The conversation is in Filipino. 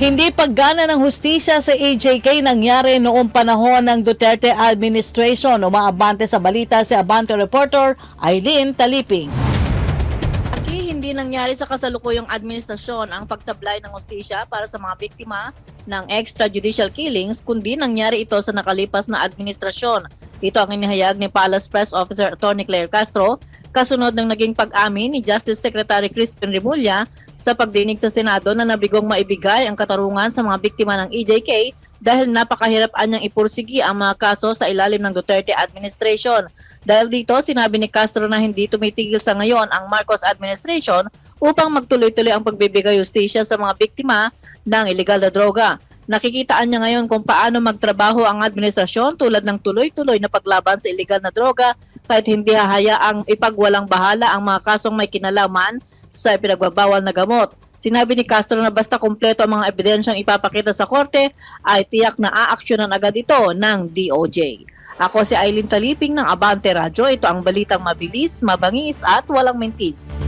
Hindi paggana ng hustisya sa AJK nangyari noong panahon ng Duterte administration. Umaabante sa balita si Abante reporter Eileen Taliping. Hindi nangyari sa kasalukuyang administrasyon ang pagsablay ng hustisya para sa mga biktima ng extrajudicial killings, kundi nangyari ito sa nakalipas na administrasyon. Ito ang inihayag ni Palace Press Officer Atty. Claire Castro kasunod ng naging pag-amin ni Justice Secretary Crispin Remulla sa pagdinig sa Senado na nabigong maibigay ang katarungan sa mga biktima ng EJK dahil napakahirap anyang ipursigi ang mga kaso sa ilalim ng Duterte administration. Dahil dito, sinabi ni Castro na hindi tumitigil sa ngayon ang Marcos administration upang magtuloy-tuloy ang pagbibigay hustisya sa mga biktima ng illegal na droga. Nakikitaan niya ngayon kung paano magtrabaho ang administrasyon tulad ng tuloy-tuloy na paglaban sa illegal na droga kahit hindi hahayaang ipagwalang bahala ang mga kasong may kinalaman sa pinagbabawal na gamot. Sinabi ni Castro na basta kumpleto ang mga ebidensyang ipapakita sa korte ay tiyak na aaksyonan agad ito ng DOJ. Ako si Eileen Taliping ng Abante Radyo. Ito ang balitang mabilis, mabangis at walang mentis.